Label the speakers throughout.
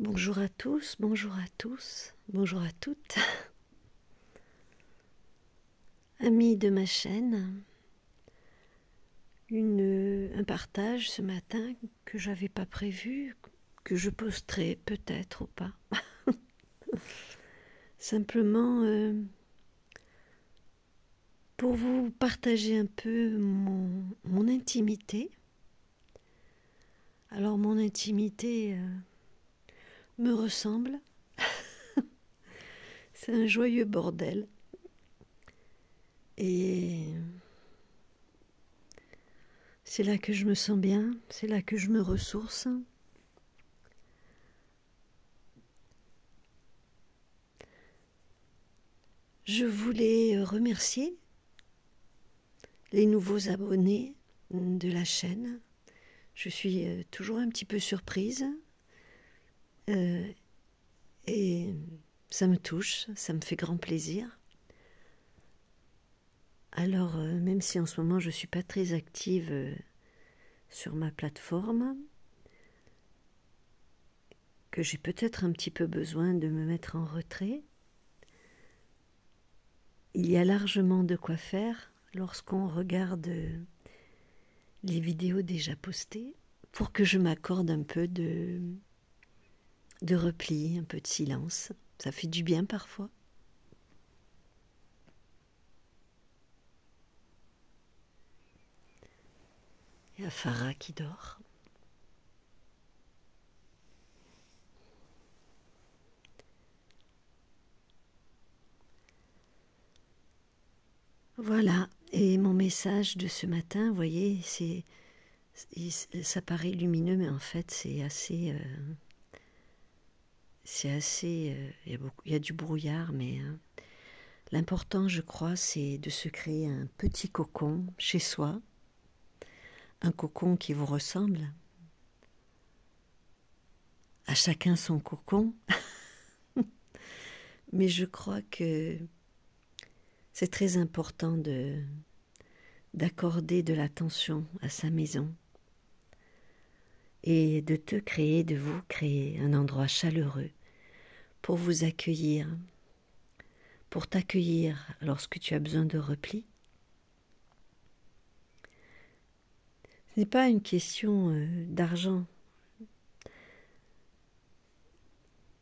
Speaker 1: Bonjour à tous, bonjour à tous, bonjour à toutes. Amis de ma chaîne, un partage ce matin que j'avais pas prévu, que je posterai peut-être ou pas. Simplement pour vous partager un peu mon intimité. Alors mon intimité me ressemble. C'est un joyeux bordel. Et c'est là que je me sens bien, c'est là que je me ressource. Je voulais remercier les nouveaux abonnés de la chaîne. Je suis toujours un petit peu surprise et ça me touche, ça me fait grand plaisir. Alors, même si en ce moment je ne suis pas très active sur ma plateforme, que j'ai peut-être un petit peu besoin de me mettre en retrait, il y a largement de quoi faire lorsqu'on regarde les vidéos déjà postées pour que je m'accorde un peu de repli, un peu de silence. Ça fait du bien parfois. Il y a Farah qui dort. Voilà, et mon message de ce matin, vous voyez, ça paraît lumineux, mais en fait c'est assez, il y a du brouillard, mais l'important, je crois, c'est de se créer un petit cocon chez soi, un cocon qui vous ressemble. À chacun son cocon, mais je crois que c'est très important d'accorder de l'attention à sa maison et de vous créer un endroit chaleureux pour vous accueillir, pour t'accueillir lorsque tu as besoin de repli. Ce n'est pas une question d'argent,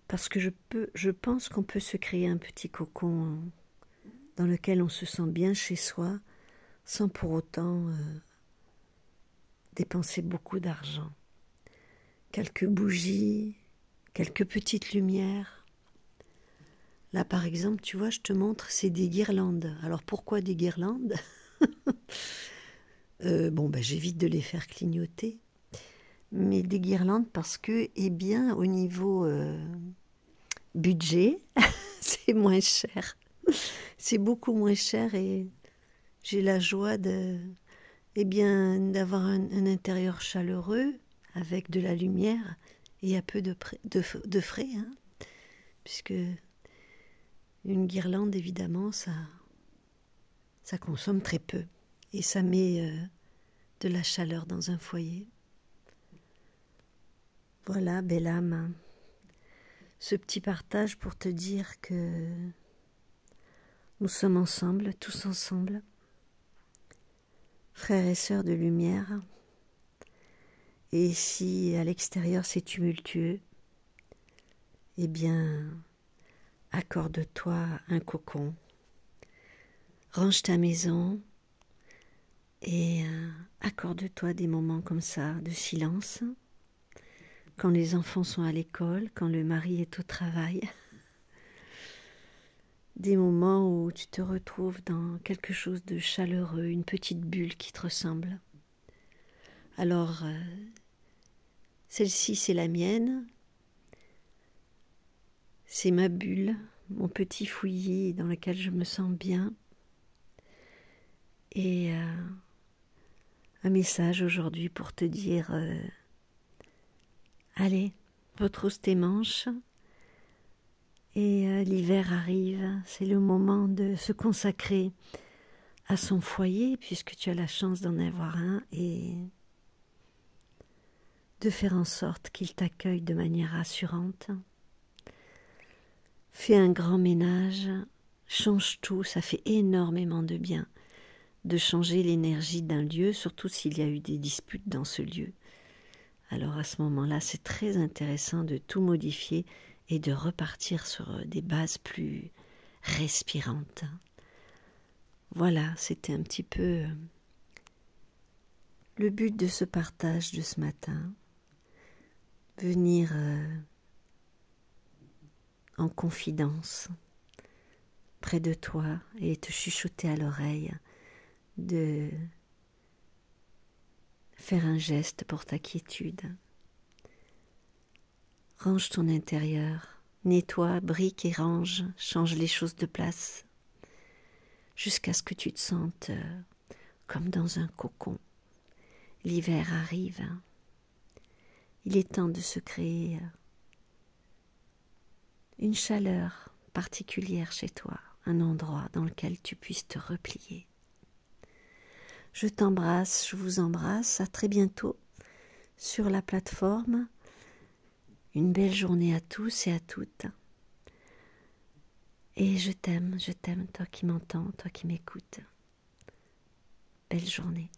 Speaker 1: parce que je pense qu'on peut se créer un petit cocon dans lequel on se sent bien chez soi, sans pour autant dépenser beaucoup d'argent. Quelques bougies, quelques petites lumières. Là, par exemple, tu vois, je te montre, c'est des guirlandes. Alors, pourquoi des guirlandes? J'évite de les faire clignoter. Mais des guirlandes parce que, eh bien, au niveau budget, c'est moins cher. C'est beaucoup moins cher et j'ai la joie d'avoir un intérieur chaleureux avec de la lumière et à peu de frais, hein, puisque une guirlande, évidemment, ça consomme très peu et ça met de la chaleur dans un foyer. Voilà, belle âme, ce petit partage pour te dire que nous sommes ensemble, tous ensemble, frères et sœurs de lumière. Et si à l'extérieur c'est tumultueux, eh bien, accorde-toi un cocon, range ta maison et accorde-toi des moments comme ça de silence, quand les enfants sont à l'école, quand le mari est au travail, des moments où tu te retrouves dans quelque chose de chaleureux, une petite bulle qui te ressemble. Alors, celle-ci c'est la mienne, c'est ma bulle, mon petit fouillis dans lequel je me sens bien. Et un message aujourd'hui pour te dire allez, retrousse tes manches et l'hiver arrive, c'est le moment de se consacrer à son foyer puisque tu as la chance d'en avoir un et de faire en sorte qu'il t'accueille de manière rassurante. Fais un grand ménage, change tout, ça fait énormément de bien de changer l'énergie d'un lieu, surtout s'il y a eu des disputes dans ce lieu. Alors à ce moment-là, c'est très intéressant de tout modifier et de repartir sur des bases plus respirantes. Voilà, c'était un petit peu le but de ce partage de ce matin. Venir en confidence près de toi et te chuchoter à l'oreille, de faire un geste pour ta quiétude. Range ton intérieur, nettoie, brique et range, change les choses de place, jusqu'à ce que tu te sentes comme dans un cocon. L'hiver arrive. Il est temps de se créer une chaleur particulière chez toi, un endroit dans lequel tu puisses te replier. Je t'embrasse, je vous embrasse, à très bientôt sur la plateforme. Une belle journée à tous et à toutes. Et je t'aime, toi qui m'entends, toi qui m'écoutes. Belle journée.